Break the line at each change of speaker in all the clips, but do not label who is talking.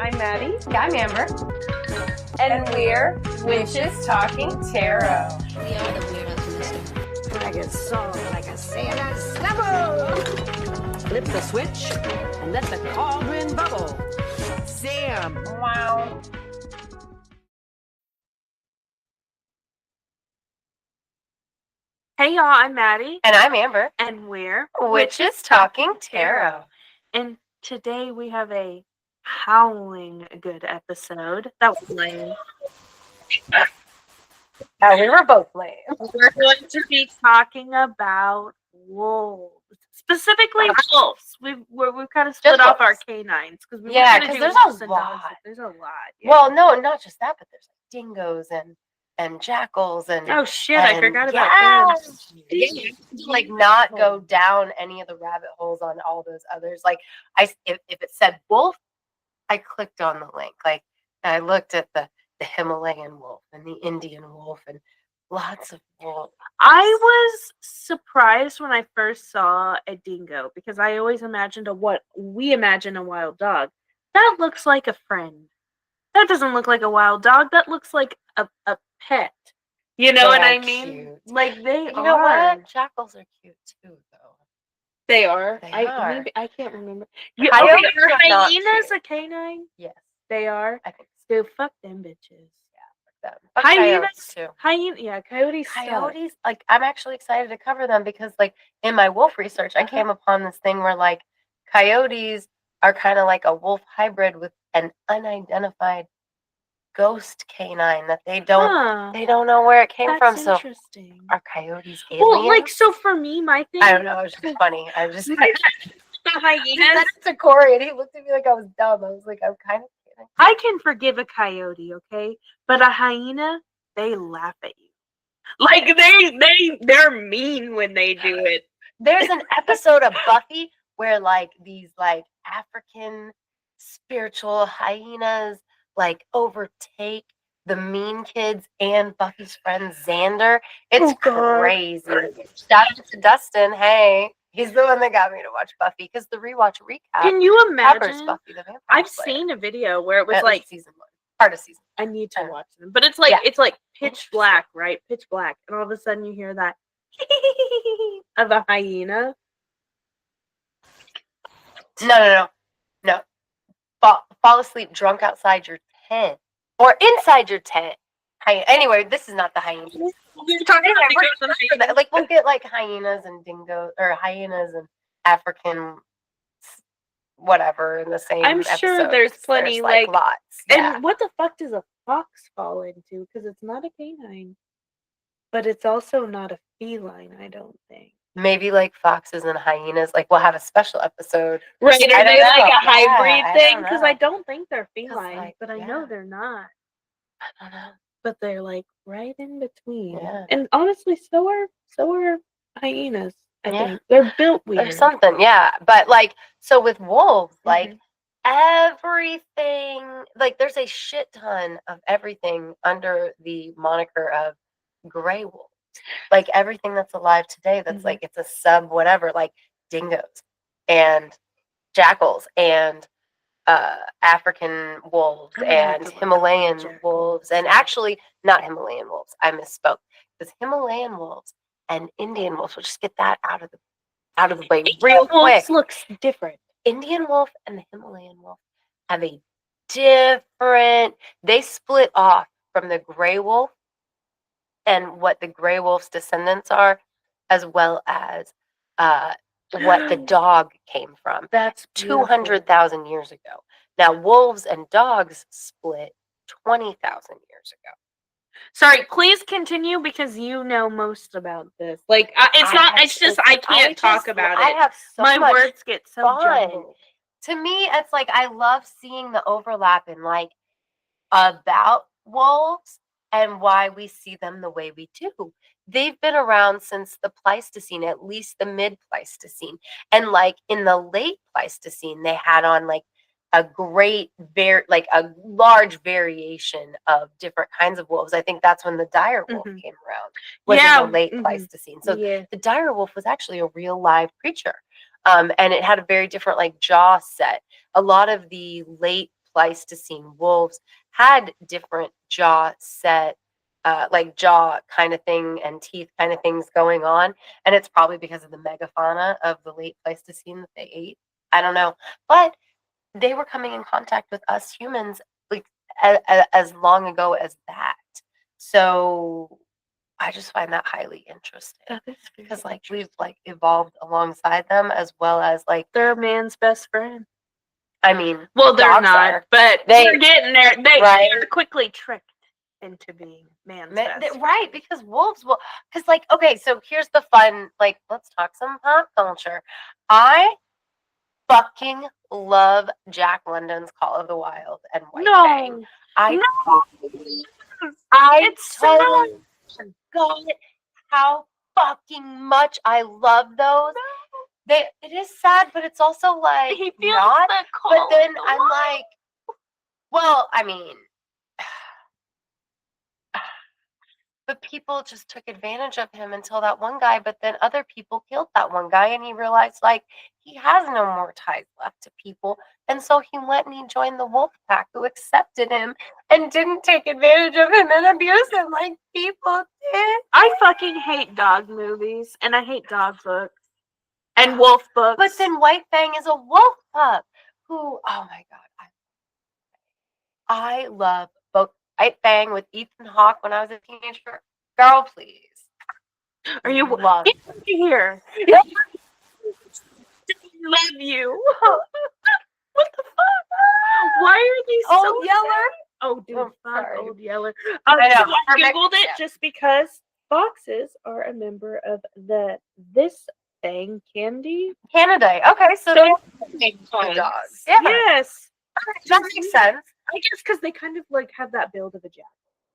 I'm Maddie.
I'm Amber. And we're Witches Talking Tarot.
We are the weirdos in this story.
Like a song, like a sailor snubble. Flip the switch and let the cauldron bubble. Sam.
Wow.
Hey y'all, I'm Maddie.
And I'm Amber.
And we're
Witches Talking Tarot.
And today we have a howling good episode. That was lame.
We were both lame.
We're going to be talking about wolves. Specifically wolves. We've kind of split off our canines. Because
there's a lot.
There's a lot. Yeah.
Well, no, not just that, but there's dingoes and jackals and
oh shit, I forgot about those.
Yeah. Like not go down any of the rabbit holes on all those others. Like if it said wolf, I clicked on the link. Like I looked at the Himalayan wolf and the Indian wolf and lots of wolves.
I was surprised when I first saw a dingo because I always imagined what we imagine a wild dog. That looks like a friend. That doesn't look like a wild dog. That looks like a pet. You know what I mean?
Cute.
Like they are.
You know what? Jackals are cute too, though.
They are.
They
I
are.
Maybe I can't remember.
Coyotes
are
are not
hyenas
cute.
a canine?
Yes,
they are.
I think
so. Dude, fuck them bitches.
Yeah, fuck them. Fuck
Hyenas
coyotes too.
Coyotes.
Coyotes, like I'm actually excited to cover them because, like, in my wolf research, I came upon this thing where like coyotes are kind of like a wolf hybrid with an unidentified ghost canine that they don't know where it came from. So
interesting.
are coyotes aliens?
Well, like so for me, my thing.
I don't know. It was just funny. I just
the
I
hyenas.
said it to Corey, and he looked at me like I was dumb. I was like, I'm kind of kidding.
I can forgive a coyote, okay, but a hyena, they laugh at you. Like they're mean when they do it.
There's an episode of Buffy where like these like African spiritual hyenas like overtake the mean kids and Buffy's friend Xander. It's crazy. Shout out to Dustin. Hey, he's the one that got me to watch Buffy because the rewatch recap.
Can you
covers
imagine?
Buffy the Vampire
I've
Slayer.
seen a video where it was
At
like
least season 1, part of season.
I need to watch them, but it's like it's like pitch black, right? Pitch black, and all of a sudden you hear that of a hyena.
No. Fall asleep drunk outside your tent or inside your tent. Anyway, this is not the hyenas.
You're talking about
like we'll get like hyenas and dingoes or hyenas and African whatever in the same.
I'm sure
episode.
there's plenty like
lots.
And what the fuck does a fox fall into? Because it's not a canine, but it's also not a feline. I don't think.
Maybe like foxes and hyenas. Like we'll have a special episode.
Right? Are they like a hybrid thing?
I
Because I don't think they're feline,
like,
but I know they're not.
I don't know.
But they're like right in between.
Yeah.
And honestly, so are hyenas. I think they're built weird.
Or something, yeah. But like, so with wolves, like everything, like there's a shit ton of everything under the moniker of gray wolf. Like everything that's alive today, that's like it's a sub whatever, like dingoes and jackals and African wolves and Himalayan wolves, and actually not Himalayan wolves. I misspoke. Because Himalayan wolves and Indian wolves, we'll just get that out of the way real quick.
Looks different.
Indian wolf and the Himalayan wolf have a different. They split off from the gray wolf and what the gray wolf's descendants are, as well as what the dog came from.
That's
200,000 years ago. Now, wolves and dogs split 20,000 years ago.
Sorry, please continue because you know most about this. Like, it's just I can't talk about it.
I have so
My
much
words get so
fun.
jumbled.
To me, it's like I love seeing the overlap in like about wolves and why we see them the way we do. They've been around since the Pleistocene, at least the mid-Pleistocene. And like in the late Pleistocene, they had on like a large variation of different kinds of wolves. I think that's when the dire wolf came around, was in the late Pleistocene. So the dire wolf was actually a real live creature. And it had a very different like jaw set. A lot of the late Pleistocene wolves had different jaw set, like jaw kind of thing and teeth kind of things going on. And it's probably because of the megafauna of the late Pleistocene that they ate. I don't know. But they were coming in contact with us humans like as long ago as that. So I just find that highly interesting.
That is
Because like we've like evolved alongside them as well as like
they're a man's best friend.
I mean,
Well, they're
dogs
not,
are.
but they're getting there.
Right.
They're quickly tricked into being man's best friend.
Right, because wolves will, because like, okay, so here's the fun, like, let's talk some pop culture. I fucking love Jack London's Call of the Wild and White Fang. I
It's
totally forgot how fucking much I love those. It is sad, but it's also like
He feels
not.
the
But
cold.
then I'm like, well, I mean, but people just took advantage of him until that one guy, but then other people killed that one guy and he realized like he has no more ties left to people. And so he went and he joined the wolf pack who accepted him and didn't take advantage of him and abuse him like people did.
I fucking hate dog movies and I hate dog books and wolf books.
But then White Fang is a wolf pup who, oh my God, I love both White Fang with Ethan Hawke when I was a teenager. Girl, please.
Are you
love
get over here? Love you. What the fuck? Why are they so
Old Yeller?
sad? Oh, dude,
Oh,
fuck
sorry.
Old Yeller.
I know.
So I googled it
Yeah.
just because foxes are a member of this thing candy.
Canada. Okay, so
So
they're the dogs. Yeah,
Yes.
that makes sense.
I guess because they kind of like have that build of a jack.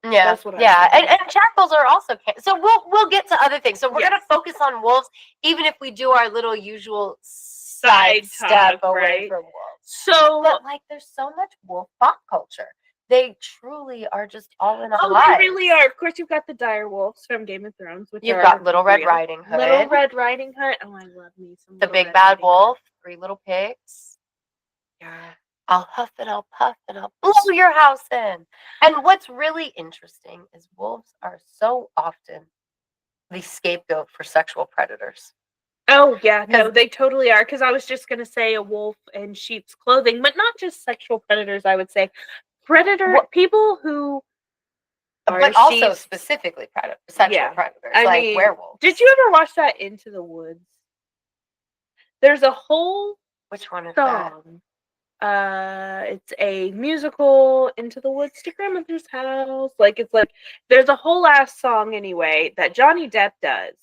Yeah,
That's what I'm
yeah,
thinking.
and jackals are also so we'll get to other things. So we're gonna
Yes.
focus on wolves, even if we do our little usual
Side
step
talk,
away
right?
from wolves.
So
But like, there's so much wolf pop culture. They truly are just all in our
they
lives.
really are. Of course, you've got the dire wolves from Game of Thrones. Which
You've
are
got Little Red
real.
Riding Hood,
Little Red Riding Hood. Oh, I love me some.
the
Little
Big
Red
Bad
Riding Hood.
Wolf, Three Little Pigs.
Yeah.
I'll huff and I'll puff and I'll blow your house in. And what's really interesting is wolves are so often the scapegoat for sexual predators.
Oh yeah, no,
'Cause-
they totally are. Because I was just gonna say a wolf in sheep's clothing, but not just sexual predators. I would say people who are
But also
sheep.
specifically sexual
Yeah.
predators,
I
like
mean,
werewolves.
Did you ever watch that Into the Woods? There's a whole
Which one is that?
song. It's a musical, Into the Woods to Grandmother's House. Like it's like there's a whole ass song anyway that Johnny Depp does.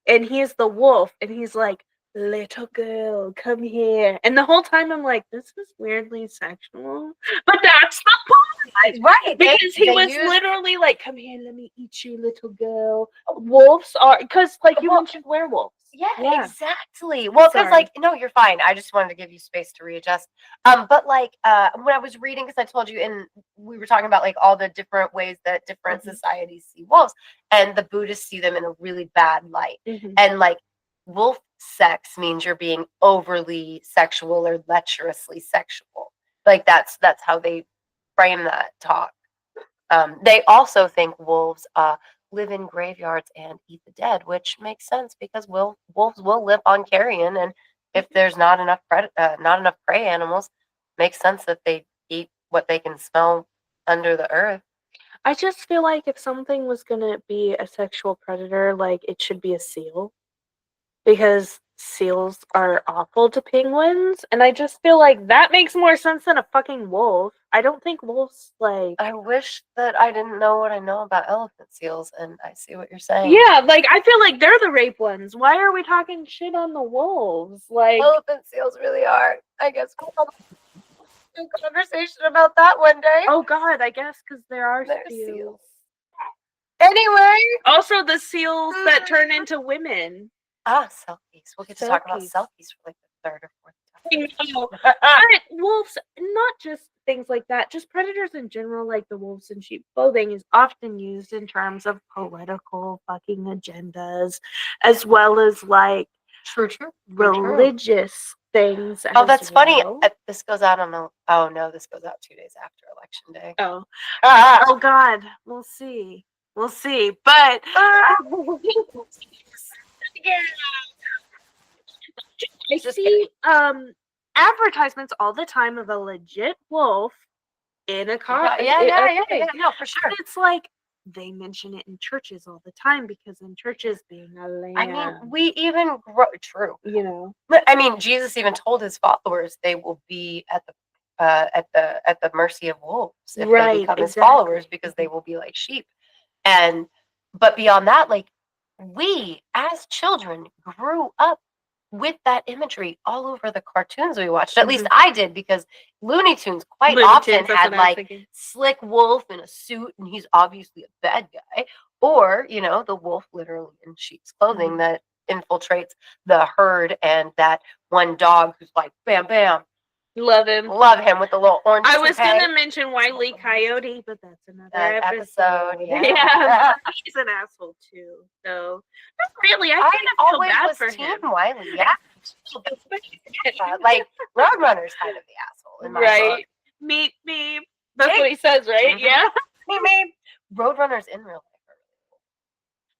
And he is the wolf, and he's like, "Little girl, come here." And the whole time I'm like, this is weirdly sexual. But that's the point.
Right.
Because he
they
was
use-
literally like, "Come here, let me eat you, little girl." Wolves are, because like you
Well,
mentioned werewolves.
Yeah, exactly. Well, because
Sorry.
like, no, you're fine. I just wanted to give you space to readjust. But like, when I was reading, because I told you, and we were talking about like all the different ways that different
Mhm.
societies see wolves, and the Buddhists see them in a really bad light.
Mhm.
And like, wolf sex means you're being overly sexual or lecherously sexual. Like that's how they frame that talk. They also think wolves live in graveyards and eat the dead, which makes sense because wolves will live on carrion, and if there's not enough prey animals, makes sense that they eat what they can smell under the earth.
I just feel like if something was gonna be a sexual predator, like it should be a seal. Because seals are awful to penguins, and I just feel like that makes more sense than a fucking wolf. I don't think wolves like.
I wish that I didn't know what I know about elephant seals, and I see what you're saying.
Yeah, like I feel like they're the rape ones. Why are we talking shit on the wolves? Like,
Elephant seals really are. I guess we'll have a conversation about that one day.
oh god, I guess because there are
They're
seals.
seals. Anyway.
Also, the seals that turn into women.
Selkies. We'll get to talk about
Selkies.
selkies for like the third or fourth
No,
time.
but wolves, not just things like that, just predators in general, like the wolves in sheep clothing, is often used in terms of political fucking agendas, as well as like
True.
religious things.
Oh, that's funny.
well.
This goes out on oh no, this goes out 2 days after Election Day.
Oh.
Ah,
Oh God. We'll see. We'll see. But
ah.
I
Just
see advertisements all the time of a legit wolf in a car.
Yeah, no, for sure.
It's like they mention it in churches all the time because in churches being a lamb.
I mean, we even true.
you know.
But I mean, Jesus even told his followers they will be at the mercy of wolves if they
Right,
become his
exactly.
followers, because they will be like sheep. And but beyond that, like, we as children grew up with that imagery all over the cartoons we watched. At least I did, because Looney Tunes quite
Looney
often
Tunes, that's
had
what I was
like
thinking.
slick wolf in a suit and he's obviously a bad guy, or the wolf literally in sheep's clothing that infiltrates the herd, and that one dog who's like bam bam,
Love him.
love him with the little orange
I was
toupee.
gonna mention Wile E. Coyote, but that's another
That
episode.
yeah.
He's an asshole too. So not really, I
I
kind of feel
always
bad
was
for
team
him.
Wiley. Yeah. Like Roadrunner's kind of the asshole in my
Right.
book.
Meet me. That's
Hey.
what he says, right?
Mhm.
Yeah.
Me. Roadrunners in real life are really cool.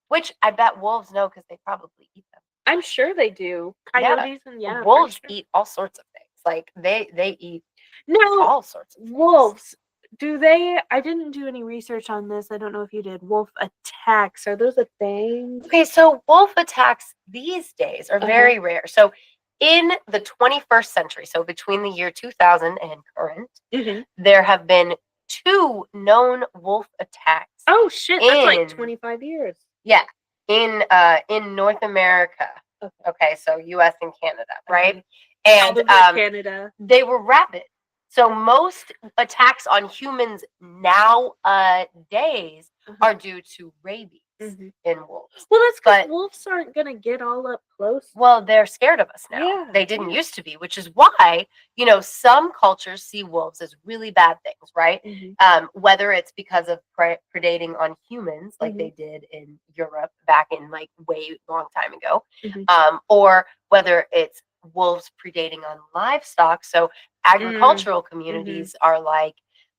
Which I bet wolves know, because they probably eat them.
I'm sure they do.
Yeah.
Coyotes and yeah.
Wolves
for sure.
eat all sorts of things. Like they eat
No,
all sorts of things.
wolves. Do they? I didn't do any research on this. I don't know if you did. Wolf attacks. Are those a thing?
Okay, so wolf attacks these days are very rare. So in the 21st century, so between the year 2000 and current, there have been 2 known wolf attacks.
Oh shit! That's like
In-
25 years.
Yeah, in North America. Okay, so U.S. and Canada, right?
All
And
over Canada.
they were rapid. So most attacks on humans nowadays are due to rabies in wolves.
Well, that's because
But-
wolves aren't gonna get all up close.
Well, they're scared of us now.
Yeah,
They didn't used to be, which is why, some cultures see wolves as really bad things, right? Whether it's because of predating on humans, like they did in Europe back in like way long time ago, or whether it's wolves predating on livestock. So agricultural communities are like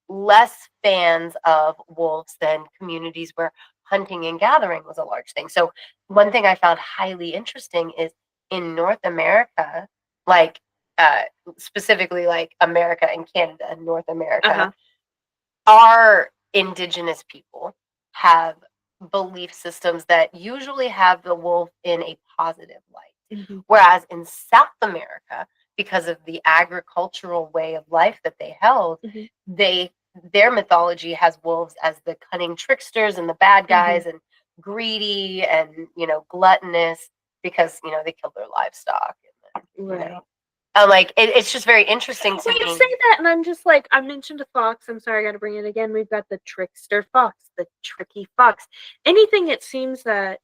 less fans of wolves than communities where hunting and gathering was a large thing. So one thing I found highly interesting is in North America, like specifically like America and Canada and North America, our indigenous people have belief systems that usually have the wolf in a positive light. Whereas in South America, because of the agricultural way of life that they held, their mythology has wolves as the cunning tricksters and the bad guys and greedy and gluttonous, because they killed their livestock. And, like it's just very interesting to
Well, you
me.
say that, and I'm just like, I mentioned a fox. I'm sorry, I got to bring it again. We've got the trickster fox, the tricky fox. Anything it seems that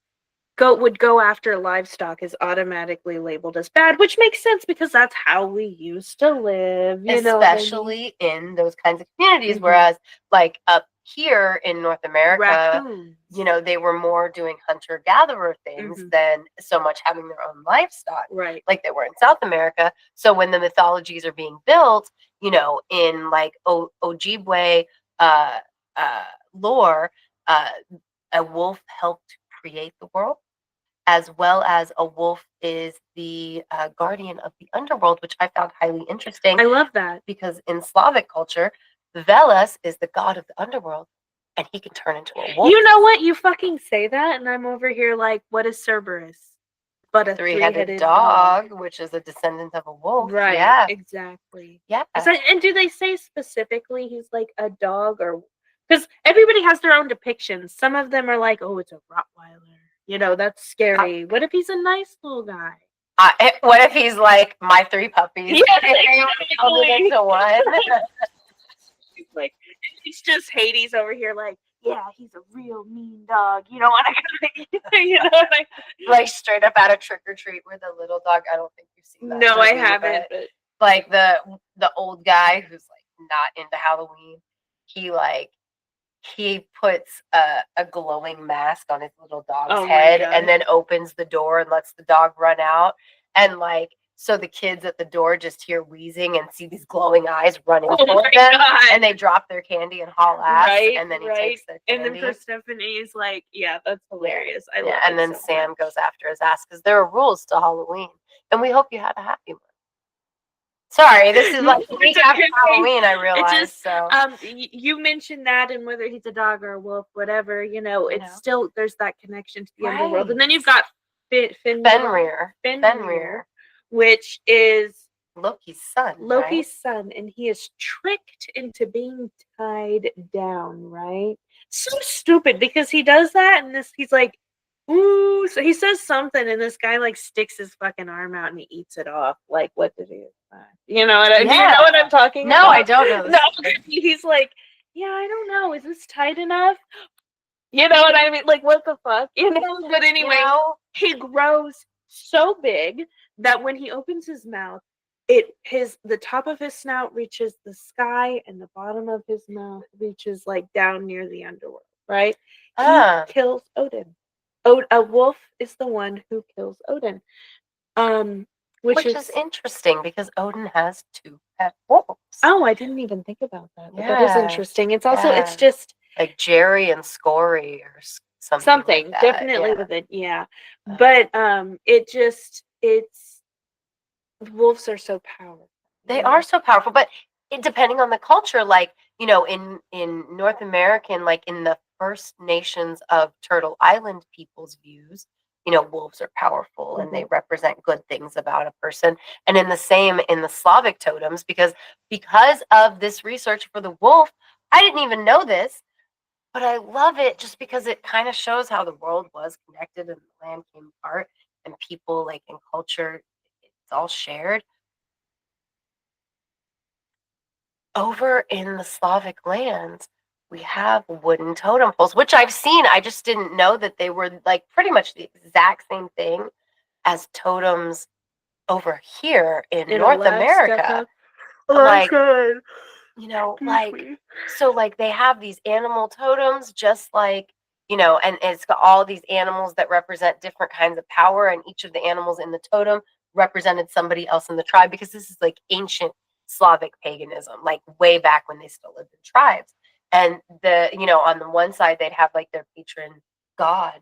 would go after livestock is automatically labeled as bad, which makes sense because that's how we used to live,
Especially in those kinds of communities. Whereas like up here in North America,
raccoons.
They were more doing hunter-gatherer things than so much having their own livestock,
Right.
like they were in South America. So when the mythologies are being built, in like Ojibwe lore, a wolf helped create the world, as well as a wolf is the guardian of the underworld, which I found highly interesting.
I love that.
Because in Slavic culture, Veles is the god of the underworld, and he can turn into a wolf.
You know what? You fucking say that, and I'm over here like, what is Cerberus? But a
Three-headed dog, which is a descendant of a wolf.
Right.
Yeah.
Exactly.
Yeah.
And do they say specifically he's like a dog, or because everybody has their own depictions? Some of them are like, oh, it's a Rottweiler. That's scary. What if he's a nice little guy?
What if he's like my 3 puppies?
Yeah,
into one.
Like, it's just Hades over here, like, yeah, he's a real mean dog. You don't want to,
like straight up out of Trick or Treat, where the little dog. I don't think you've seen that.
No, I
movie,
haven't.
But like the old guy who's like not into Halloween, he puts a glowing mask on his little dog's head, and then opens the door and lets the dog run out. And like So the kids at the door just hear wheezing and see these glowing eyes running
Oh
toward
my
them,
God.
and they drop their candy and haul ass,
Right,
and then he
right.
takes their
And
candy.
then Persephone is like, yeah, that's hilarious. I love
Yeah,
it
and then
so
Sam
much.
goes after his ass because there are rules to Halloween, and we hope you had a happy one. Sorry, this is like the week
It's
after
okay.
Halloween, I
It
realized.
just,
So
you mentioned that, and whether he's a dog or a wolf, whatever,
You
it's
know.
still, there's that connection to the underworld.
Right.
And then you've got
Fenrir,
Fenrir, which is
Loki's son,
Loki's son, and he is tricked into being tied down, right? So stupid because he does that, and he's like, ooh, so he says something, and this guy like sticks his fucking arm out and he eats it off. Like, what did he? You know what? Do you know what I'm talking
No,
about?
I don't know.
No, he's like, yeah, I don't know. Is this tight enough? You know what I mean? Like, what the fuck? But anyway, he grows so big that when he opens his mouth, the top of his snout reaches the sky and the bottom of his mouth reaches like down near the underworld, right? He kills Odin. A wolf is the one who kills Odin. Which is
interesting because Odin has 2 pet wolves.
Oh, I didn't even think about that. But that is interesting. It's also it's
Yeah.
just
Like Jerry and Scory or something like that.
definitely with it, yeah. But it's wolves are so powerful.
They are so powerful, but depending on the culture, like, in North American, like in the First Nations of Turtle Island people's views, wolves are powerful and they represent good things about a person. And in the same in the Slavic totems, because of this research for the wolf, I didn't even know this, but I love it just because it kind of shows how the world was connected and the land came apart and people, like, in culture, it's all shared. Over in the Slavic lands, we have wooden totem poles, which I've seen. I just didn't know that they were like pretty much the exact same thing as totems over here in North America. Like, so like they have these animal totems, just like, and it's got all these animals that represent different kinds of power, and each of the animals in the totem represented somebody else in the tribe, because this is like ancient Slavic paganism, like way back when they still lived in tribes. And on the one side, they'd have like their patron god,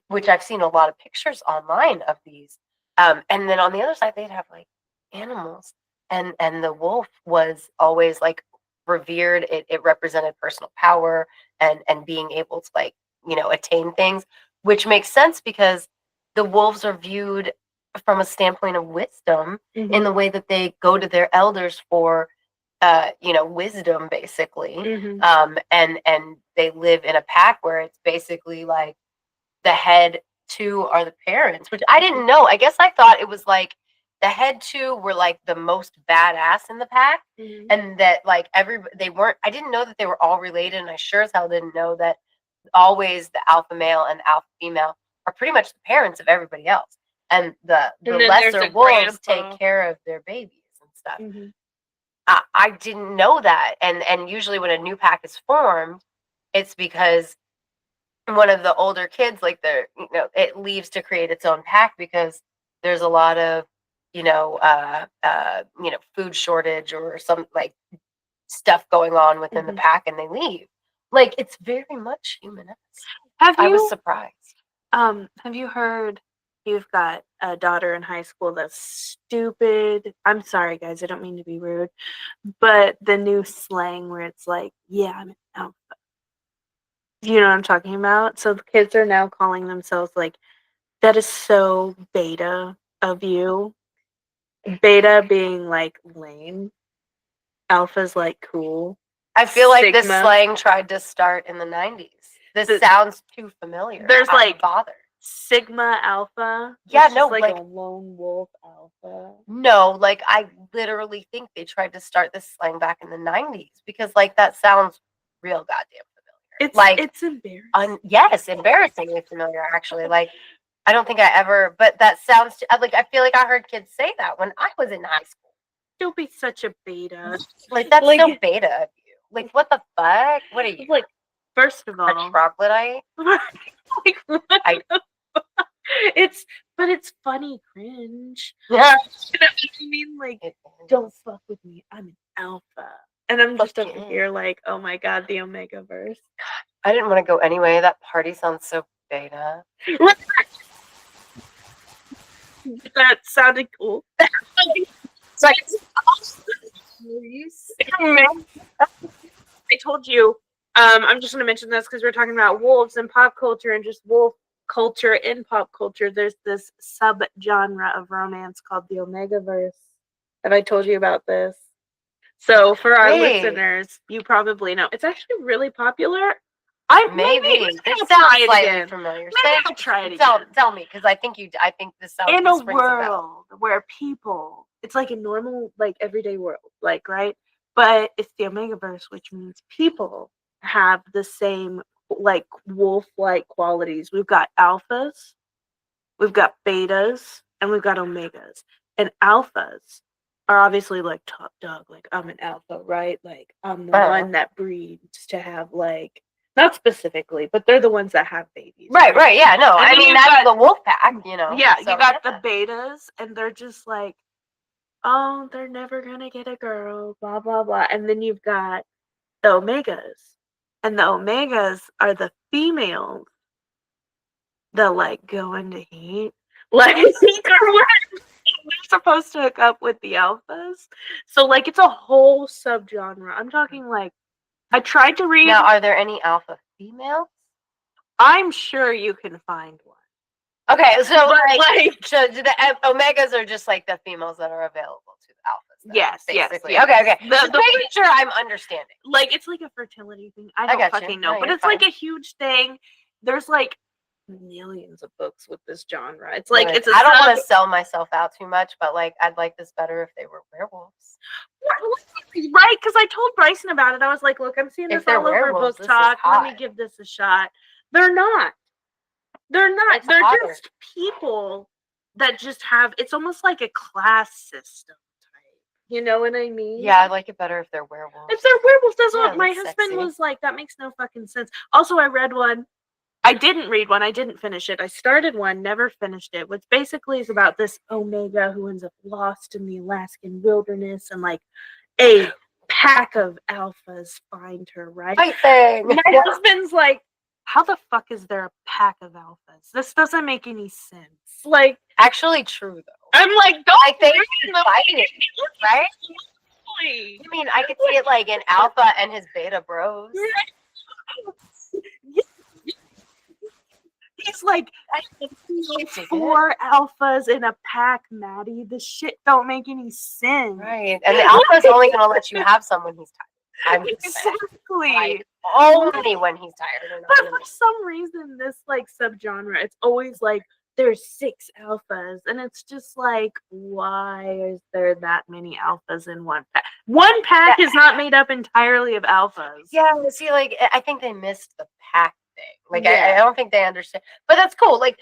which I've seen a lot of pictures online of these. And then on the other side, they'd have like animals. And the wolf was always like revered. It represented personal power and being able to, like, attain things, which makes sense because the wolves are viewed from a standpoint of wisdom in the way that they go to their elders for wisdom, basically. And they live in a pack where it's basically like the head 2 are the parents, which I didn't know. I guess I thought it was like the head 2 were like the most badass in the pack, and that like they weren't. I didn't know that they were all related, and I sure as hell didn't know that always the alpha male and alpha female are pretty much the parents of everybody else, and the lesser wolves take care of their babies and stuff. I didn't know that, and usually when a new pack is formed, it's because one of the older kids, like, it leaves to create its own pack because there's a lot of food shortage or some like stuff going on within the pack, and they leave. Like, it's very much human-esque. I was surprised.
Have you heard? You've got a daughter in high school that's stupid. I'm sorry, guys. I don't mean to be rude, but the new slang where it's like, yeah, I'm an alpha. You know what I'm talking about? So the kids are now calling themselves like, that is so beta of you. Beta being like lame. Alpha's like cool.
I feel like this slang tried to start in the 90s. This sounds too familiar.
There's like
bothered.
Sigma Alpha.
Yeah, no,
like a lone wolf alpha.
No, like, I literally think they tried to start this slang back in the 90s because, like, that sounds real goddamn familiar.
It's embarrassing.
Yes, embarrassingly familiar, actually. Like, I don't think I ever, but that sounds like, I feel like I heard kids say that when I was in high school.
Don't be such a beta.
Like, that's like, so beta of you. Like, what the fuck? What are you?
Like, first of all,
a troglodyte?
like, what But it's funny cringe.
Yeah.
You know what I mean? Like,
It
don't
is.
fuck with me. I'm an alpha. And I'm just
Fuck
over
yeah.
here like, oh my god, the Omega verse.
I didn't want to go anyway. That party sounds so beta.
That sounded cool.
It's like,
I told you, I'm just going to mention this because we're talking about wolves and pop culture and just wolf culture in pop culture. There's this sub-genre of romance called the Omegaverse. Have I told you about this? So for our
Wait.
listeners, you probably know. It's actually really popular. I
maybe
maybe
this
I'll
sounds
try it
slightly
again.
familiar.
Maybe I'll try it
Tell
again.
me, because I think this sounds
In
this
a
rings a bell.
world where people, it's like a normal, like everyday world, like right, but it's the Omegaverse, which means people have the same like wolf-like qualities. We've got alphas, we've got betas, and we've got omegas. And alphas are obviously like top dog, like I'm an alpha, right? Like I'm the one that breeds to have like not specifically, but they're the ones that have babies.
Right, yeah, no.
And
I
then
mean,
you've
that's
got-
the wolf pack, you know.
Yeah,
so,
you got the betas, and they're just like, oh, they're never gonna get a girl, blah blah blah. And then you've got the omegas, and the omegas are the females that like go into heat, like they're supposed to hook up with the alphas. So like it's a whole subgenre. I'm talking like I tried to read.
Now, are there any alpha females?
I'm sure you can find one.
Okay, so
But,
like so the omegas are just like the females that are available to the alphas. Then,
Yes,
basically.
yes.
Okay.
The
Making sure I'm understanding.
like it's like a fertility thing. I
I
don't
got you.
fucking know,
No,
but
you're
it's like a huge thing. There's like millions of books with this genre. It's like it's a
I don't want to sell myself out too much, but like I'd like this better if they were werewolves.
Right, because I told Bryson about it. I was like, look, I'm seeing
If
this
they're
all over
werewolves,
book
this is
talk. Let me
hot.
give this a shot. They're not. They're not.
It's
They're
hotter.
just people that just have it's almost like a class system type. You know what I mean?
Yeah, I'd like it better if they're werewolves.
If they're werewolves, that's
Yeah,
what my
that's
husband
sexy.
was like. That makes no fucking sense. Also, I read one. I didn't read one. I didn't finish it. I started one, never finished it. Which basically is about this Omega who ends up lost in the Alaskan wilderness, and like a pack of alphas find her. Right?
Fight thing.
My husband's like, how the fuck is there a pack of alphas? This doesn't make any sense. Like,
Actually, true though.
I'm like, don't
I think
ruin
he's
the
fighting, right?
movie.
I mean, I could see it like an alpha and his beta bros.
He's like, four alphas in a pack, Maddie. The shit don't make any sense.
Right, and the alpha's only gonna let you have someone he's tired. I'm just saying.
Exactly.
Like, only when he's tired. They're not
But
gonna
for some reason, this like subgenre, it's always like there's 6 alphas, and it's just like, why is there that many alphas in one pack? One pack is not made up entirely of alphas.
Yeah, see, like I think they missed the pack thing. Like
Yeah.
I don't think they understand. But that's cool. Like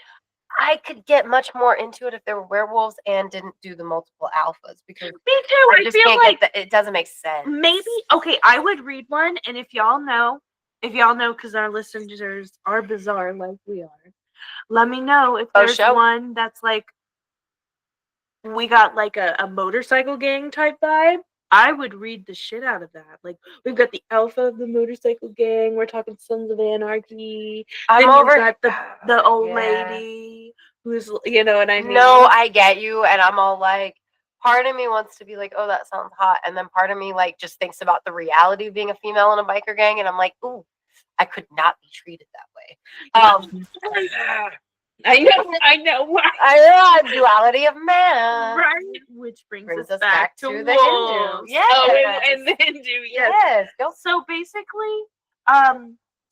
I could get much more into it if there were werewolves and didn't do the multiple alphas because
Me too.
I
I
just
feel
can't
like
get it doesn't make sense.
maybe okay. I would read one, and if y'all know, because our listeners are bizarre like we are, let me know if there's one that's like we got like a motorcycle gang type vibe. I would read the shit out of that. Like we've got the alpha of the motorcycle gang. We're talking Sons of Anarchy.
I'm
then
over
you've got the old lady who's, you know what I mean?
No, I get you, and I'm all like, part of me wants to be like, oh, that sounds hot, and then part of me like just thinks about the reality of being a female in a biker gang, and I'm like, ooh, I could not be treated that way.
I know.
I know, duality of man.
Right, which brings us back to
the
wolves.
Hindu. Yes.
Oh, and the Hindu, yes. So basically,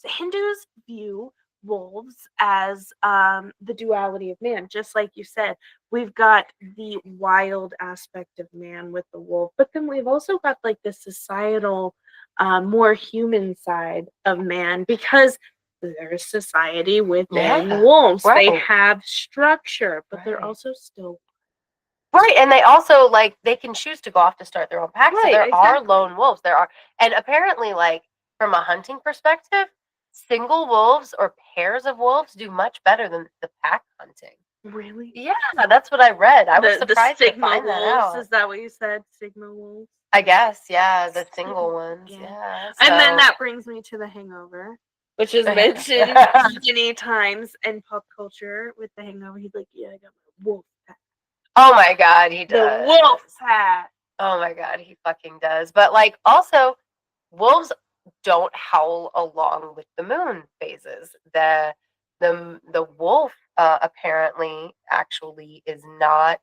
Hindus view wolves as the duality of man, just like you said. We've got the wild aspect of man with the wolf, but then we've also got like the societal, more human side of man because there's society within wolves.
Right.
They have structure, but they're also still
right, and they also like they can choose to go off to start their own pack. So there are lone wolves. There are, and apparently, like from a hunting perspective, single wolves or pairs of wolves do much better than the pack hunting.
Really?
Yeah, that's what I read. I was
The
surprised to
Sigma
find that
wolves,
out.
is that what you said? Sigma wolves?
I guess, yeah, the single ones,
Yeah.
yeah.
And then
so-
that brings me to The Hangover, which is mentioned many times in pop culture with The Hangover. He's like, yeah, I got my wolf pack.
Oh my God, he does.
The wolf pack.
Oh my God, he fucking does. But like, also, wolves don't howl along with the moon phases. The wolf apparently actually is not.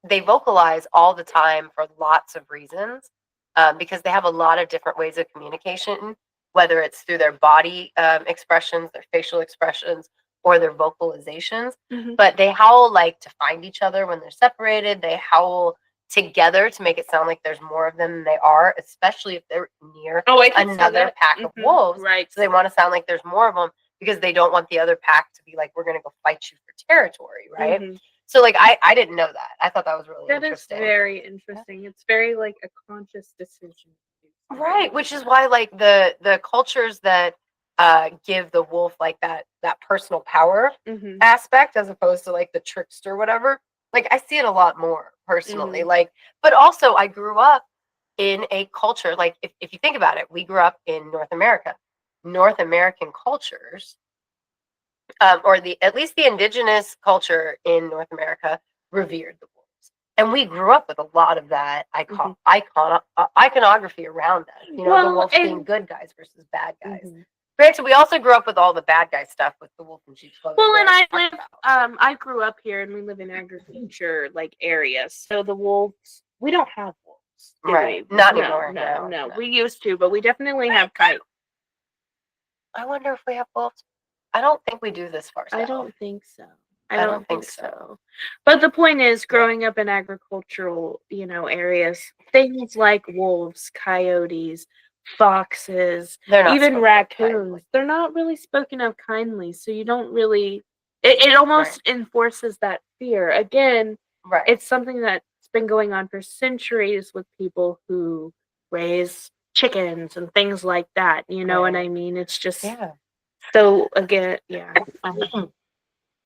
They vocalize all the time for lots of reasons, because they have a lot of different ways of communication, whether it's through their body expressions, their facial expressions, or their vocalizations.
Mhm.
But they howl like to find each other when they're separated. They howl together to make it sound like there's more of them than they are, especially if they're near
Oh, I can see
another
that.
pack of
Mhm.
wolves.
Right.
So they want to sound like there's more of them because they don't want the other pack to be like, we're going to go fight you for territory, right?
Mhm.
So like I didn't know that. I thought that was really
That is
interesting.
very interesting. It's very like a conscious decision.
Right, which is why like the cultures that give the wolf like that personal power
Mhm.
aspect as opposed to like the trickster whatever, like I see it a lot more personally.
Mhm.
Like, but also I grew up in a culture, like if you think about it, we grew up in North America. North American cultures, or the at least the indigenous culture in North America revered the wolves, and we grew up with a lot of that iconography around that. You know,
Well,
the wolves being
and-
good guys versus bad guys.
Mhm.
Granted, we also grew up with all the bad guy stuff with the wolf in sheep's clothing.
Well,
we
and
already
I
talked
live,
about.
I grew up here, and we live in agriculture like areas. So the wolves, we don't have wolves, do
Right.
we?
Not
No,
anymore,
no,
no.
We used to, but we definitely have coyotes.
I wonder if we have wolves. I don't think we do this far south.
I don't think so.
I
I
don't
don't
think
think
so.
so. But the point is, growing up in agricultural, areas, things like wolves, coyotes, foxes,
They're not
even
spoken of
raccoons,
kindly.
they're not really spoken of kindly. So you don't really, it almost enforces that fear. Again,
Right.
it's something that's been going on for centuries with people who raise chickens and things like that. You know what I mean? It's just
Yeah.
so, again, yeah.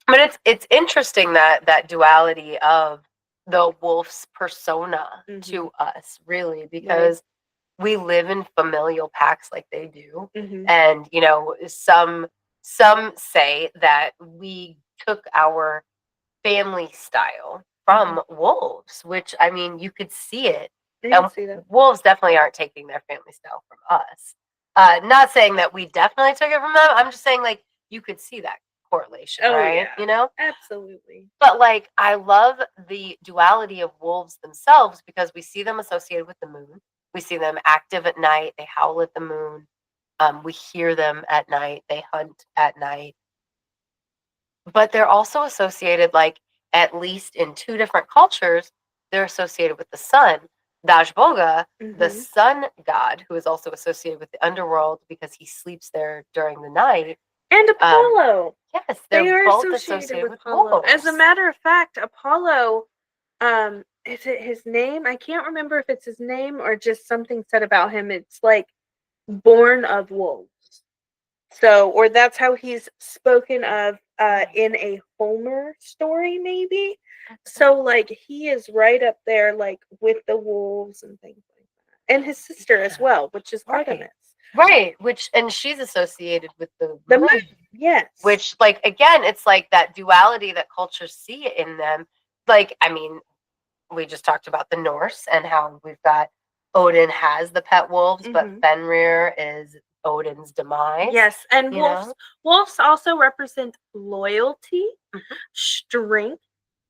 But it's interesting that duality of the wolf's persona to us, really, because we live in familial packs like they do. And some say that we took our family style from wolves, which I mean you could see it. And
see that.
wolves definitely aren't taking their family style from us. Not saying that we definitely took it from them. I'm just saying like you could see that correlation, right?
Yeah. Absolutely.
But like I love the duality of wolves themselves because we see them associated with the moon. We see them active at night. They howl at the moon. We hear them at night. They hunt at night. But they're also associated, like at least in two different cultures, they're associated with the sun. Dashboga, the sun god, who is also associated with the underworld because he sleeps there during the night.
And Apollo.
Yes,
They
they're
are
both
associated with Apollo. As a matter of fact, Apollo, is it his name? I can't remember if it's his name or just something said about him. It's like born of wolves. So, or that's how he's spoken of in a Homer story, maybe. So, like, he is right up there, like, with the wolves and things like that. And his sister as well, which is Artemis.
Right, and she's associated with the moon.
Yes.
Which, like, again, it's like that duality that cultures see in them. Like, I mean, we just talked about the Norse and how we've got Odin has the pet wolves, but Fenrir is Odin's demise.
Yes, and wolves also represent loyalty, strength,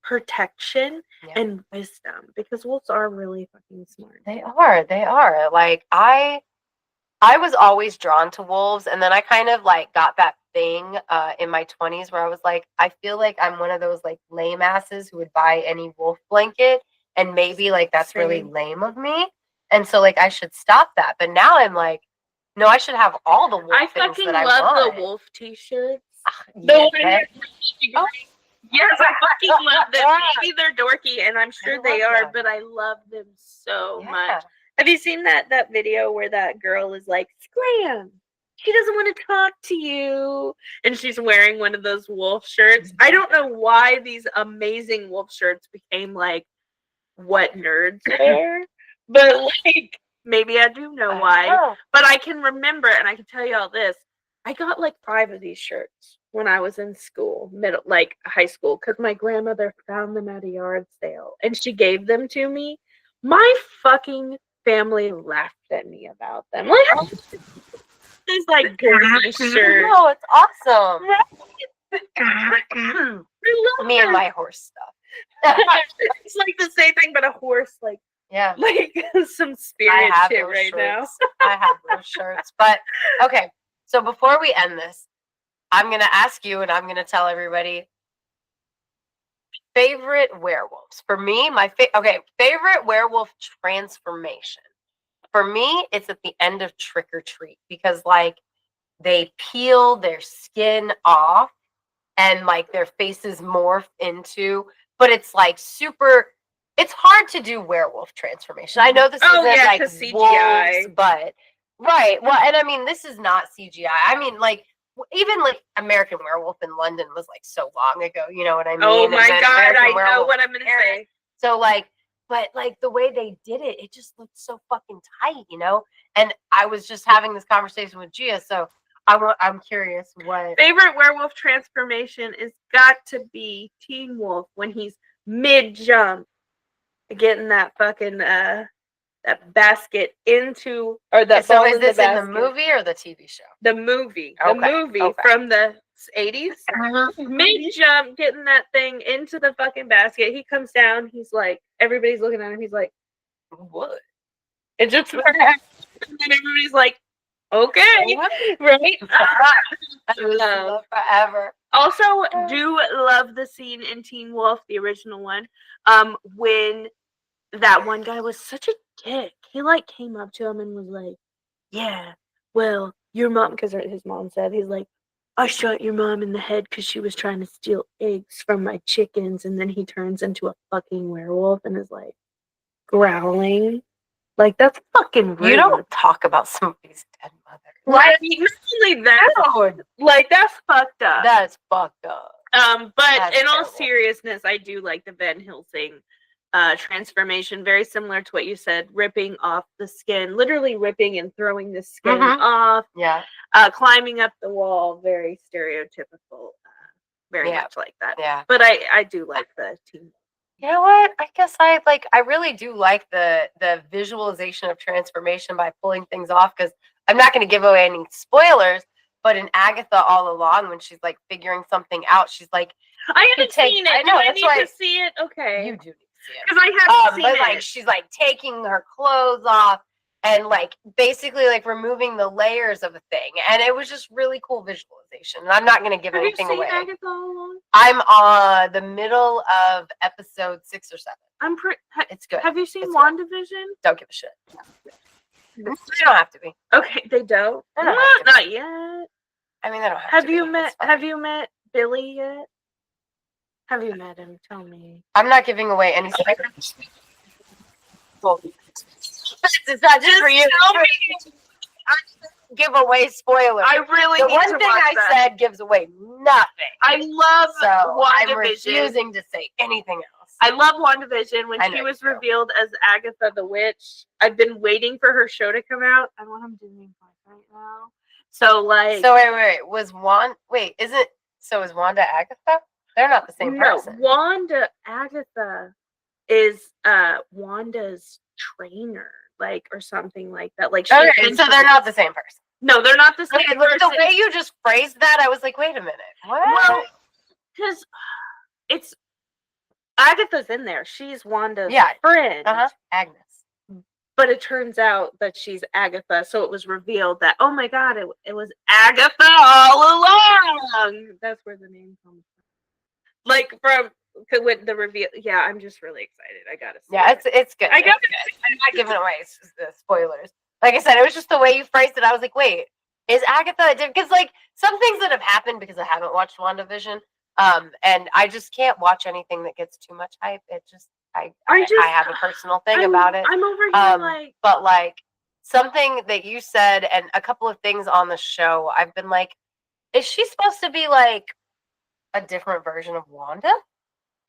protection, and wisdom, because wolves are really fucking smart.
They are. Like I was always drawn to wolves, and then I kind of like got that thing in my 20s where I was like, I feel like I'm one of those like lame asses who would buy any wolf blanket, and maybe like that's really lame of me, and so like I should stop that. But now I'm like, no, I should have all the wolf things that I want.
I love the wolf t-shirts.
Yes,
Yes, I fucking love them. Maybe they're dorky, and I'm sure they are, but I love them so much. Have you seen that video where that girl is like, scram? she doesn't want to talk to you. And she's wearing one of those wolf shirts. I don't know why these amazing wolf shirts became like what nerds wear, but like maybe I do know why.
know.
But I can remember, and I can tell you all this. I got like 5 of these shirts when I was in school, like high school, because my grandmother found them at a yard sale and she gave them to me. My fucking family laughed at me about them. Like, it's like gorgeous shirt.
No, it's awesome.
I love
Me and
it.
my horse stuff.
It's like the same thing, but a horse, like
Yeah.
some
I
spirit
have
shit
those
right now.
shirts. I have those shirts. But okay, so before we end this, I'm gonna ask you, and I'm gonna tell everybody favorite werewolves. For me, my favorite werewolf transformation. For me, it's at the end of Trick or Treat because like they peel their skin off and like their faces morph into, but it's like super. It's hard to do werewolf transformation. I know this
Oh,
isn't
yeah,
like
'cause CGI.
wolves, but right. Well, and I mean this is not CGI. I mean like even like American Werewolf in London was like so long ago. You know what I mean?
Oh
And
my
then
god,
American
I know
Werewolf
what I'm gonna
Paris.
say.
So like, but like the way they did it, it just looked so fucking tight, you know. And I was just having this conversation with Gia, so I'm curious what.
Favorite werewolf transformation is got to be Teen Wolf when he's mid jump, getting that fucking that basket into, or that
So
ball
is
in the
this in the
basket.
movie or the TV show?
The movie,
Okay.
from the 80s. Mid jump, getting that thing into the fucking basket. He comes down. He's like, everybody's looking at him. He's like,
What?
it just, and then everybody's like, okay, right?
I was love forever.
Also, do love the scene in Teen Wolf, the original one, when that one guy was such a dick. He like came up to him and was like, "Yeah, well, your mom," because his mom said, he's like, "I shot your mom in the head because she was trying to steal eggs from my chickens," and then he turns into a fucking werewolf and is like growling. Like that's fucking rude.
You don't talk about somebody's dead mother.
Like, not only that,
Dude,
like that's fucked up.
that is fucked up.
But
That's
in all
terrible.
seriousness, I do like the Van Helsing transformation, very similar to what you said, ripping off the skin, literally ripping and throwing the skin off,
Yeah.
climbing up the wall, very stereotypical, very
Yeah.
much like that.
Yeah.
But I do like the team.
You know what? I guess I really do like the visualization of transformation by pulling things off, because I'm not going to give away any spoilers, but in Agatha all along when she's like figuring something out, she's like,
I haven't seen it.
I know,
Do I
that's
need
why
to see it? Okay.
you do need to see it.
Because I haven't seen
But
it.
like she's like taking her clothes off and like basically like removing the layers of a thing, and it was just really cool visualization. And I'm not going to give
Have you
anything
seen
away.
Agatha all along?
I'm on the middle of episode 6 or 7.
I'm pretty.
It's good.
Have you seen
It's good.
WandaVision?
Don't give a shit. They don't have to be.
Okay, they don't.
They don't have to be.
Not yet.
I mean, they don't have,
Have
to
you
be.
met?
It's fine.
Have you met Billy yet? Have you met him? Tell me.
I'm not giving away any spoilers. Well, it's not just for you.
Tell me.
I give away spoilers.
I really
The
need
one
to
thing
watch
I
that.
said gives away nothing.
I love
So I'm
WandaVision.
refusing to say anything else.
I love WandaVision when
I
she
know
was
you do.
revealed as Agatha the Witch. I've been waiting for her show to come out. I want him doing it right now. So like,
So wait, is Wanda Agatha? They're not the same person.
Wanda Agatha is Wanda's trainer, like, or something like that. Like, she
Okay, so they're not the same person.
No, they're not the same
Okay, look,
person.
the way you just phrased that, I was like, wait a minute. What?
Well, because it's Agatha's in there. She's Wanda's friend.
Agnes.
But it turns out that she's Agatha. So it was revealed that, oh my God, it was Agatha all along. That's where the name comes from. Like with the reveal. Yeah, I'm just really excited. I gotta see.
Yeah,
it.
it's good.
I got
it. I'm not giving away spoilers. Like I said, it was just the way you phrased it. I was like, wait, is Agatha? Because like some things that have happened because I haven't watched WandaVision, and I just can't watch anything that gets too much hype. It just I have a personal thing about it.
I'm over here like,
but like something that you said and a couple of things on the show, I've been like, is she supposed to be like a different version of Wanda?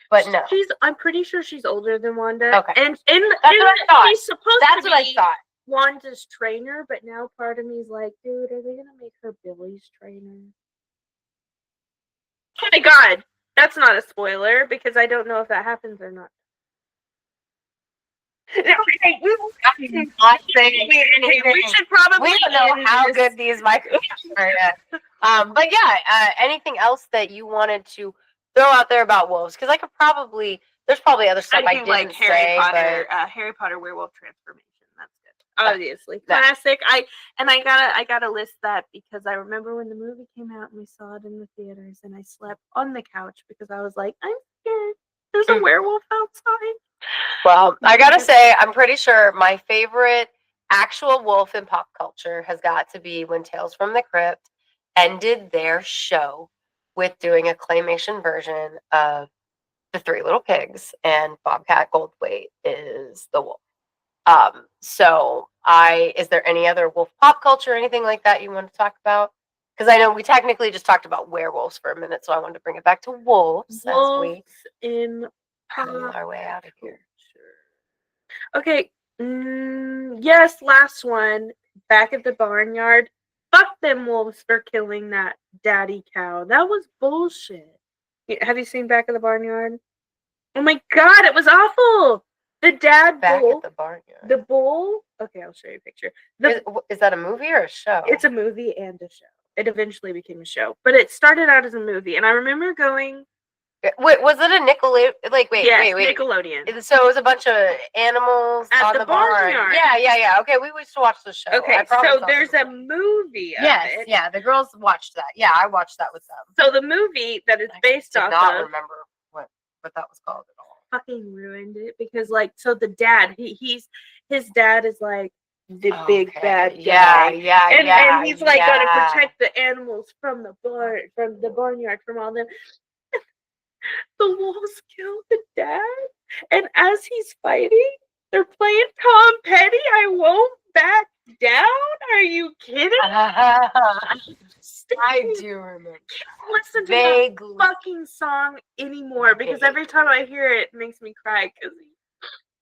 But no.
I'm pretty sure she's older than Wanda.
Okay.
And
That's what I thought.
she's supposed
That's
to
what I
be
thought.
Wanda's trainer, but now part of me is like, dude, are they gonna make her Billy's trainer? Oh my god, that's not a spoiler because I don't know if that happens or not.
We
should probably.
We don't know how good these microphones are yet. But yeah, anything else that you wanted to throw out there about wolves? Because there's probably other stuff I didn't
like
say.
Harry Potter werewolf transformation. That's good. Obviously,
Yeah.
classic. I gotta list that because I remember when the movie came out and we saw it in the theaters, and I slept on the couch because I was like, I'm scared. There's a werewolf outside.
Well, I gotta say, I'm pretty sure my favorite actual wolf in pop culture has got to be when Tales from the Crypt ended their show with doing a claymation version of the Three Little Pigs, and Bobcat Goldthwait is the wolf. Is there any other wolf pop culture or anything like that you want to talk about? Because I know we technically just talked about werewolves for a minute, so I wanted to bring it back to wolves as we
in
pull our way out of here.
Okay. Yes, last one. Back at the barnyard. Fuck them wolves for killing that daddy cow. That was bullshit. Have you seen Back at the Barnyard? Oh my god, it was awful. The dad
Back
bull.
at the barnyard.
The bull. Okay, I'll show you a picture.
Is that a movie or a show?
It's a movie and a show. It eventually became a show, but it started out as a movie, and I remember going.
Wait, was it a Nickelodeon? Wait.
Nickelodeon.
So it was a bunch of animals
At
on
the
the barn.
barnyard.
Yeah. Okay, we used to watch the show.
Okay, so there's a movie of it.
Yeah, the girls watched that. Yeah, I watched that with them.
So the movie that it's based off
I did not
of
remember what that was called at all.
fucking ruined it because so the dad his dad is like the big bad guy. And he's like gonna protect the animals from the barnyard from all them. The wolves kill the dad, and as he's fighting, they're playing Tom Petty. I won't back down. Are you kidding?
I do remember.
Listen to that fucking song anymore because every time I hear it, it makes me cry because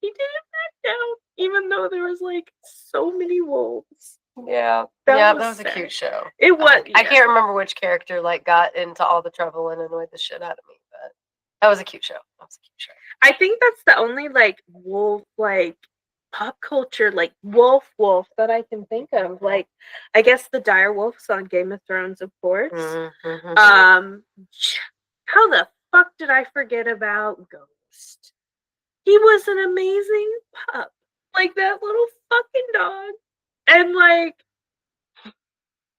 he didn't back down, even though there was like so many wolves.
Yeah, that was a cute show.
It was.
I can't remember which character got into all the trouble and annoyed the shit out of me, but that was a cute show.
I think that's the only wolf pop culture wolf that I can think of. I guess the dire wolves on Game of Thrones, of course.
Mm-hmm.
How the fuck did I forget about Ghost? He was an amazing pup, that little fucking dog, and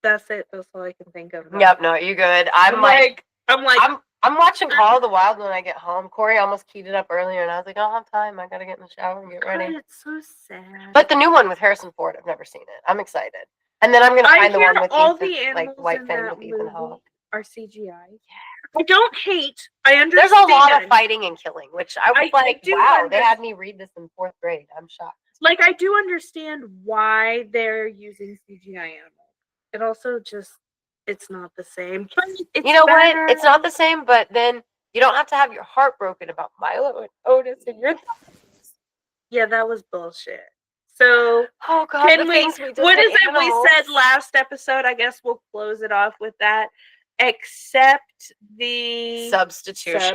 that's it. That's all I can think of.
Yep, no, you good. I'm watching Call of the Wild when I get home. Corey almost keyed it up earlier, and I was like, I don't have time. I gotta get in the shower and get ready.
It's so sad.
But the new one with Harrison Ford, I've never seen it. I'm excited. And then I'm gonna find the one with Ethan, White Fang with Ethan Hawke.
Are CGI. Yeah. I don't hate. I understand.
There's a lot of fighting and killing, which I was wow, they had me read this in 4th grade. I'm shocked.
I do understand why they're using CGI animals. It also just, it's not the same. It's
you know better. What? It's not the same, but then you don't have to have your heart broken about Milo and Otis and your thoughts.
Yeah, that was bullshit. So,
oh god,
what is it we said last episode? I guess we'll close it off with that. Accept the
substitution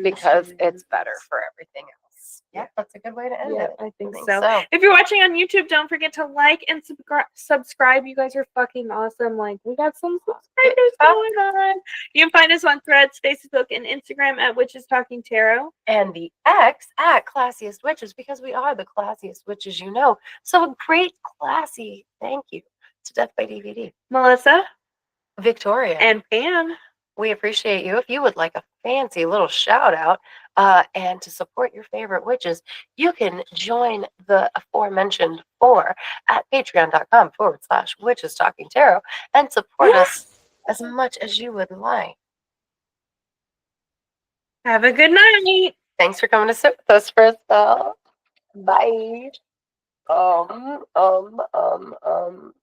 because it's better for everything else. Yeah, that's a good way to end it.
I think so. If you're watching on YouTube, don't forget to like and subscribe. You guys are fucking awesome. We got some subscribers going on. You can find us on Threads, Facebook, and Instagram at Witches Talking Tarot.
And the X at Classiest Witches because we are the classiest witches you know. So a great classy thank you to Death by DVD.
Melissa.
Victoria
and Pam.
We appreciate you. If you would like a fancy little shout out and to support your favorite witches, you can join the aforementioned 4 at patreon.com/witches talking tarot and support us as much as you would like.
Have a good night.
Thanks for coming to sit with us for a spell. Bye. Um, um, um, um,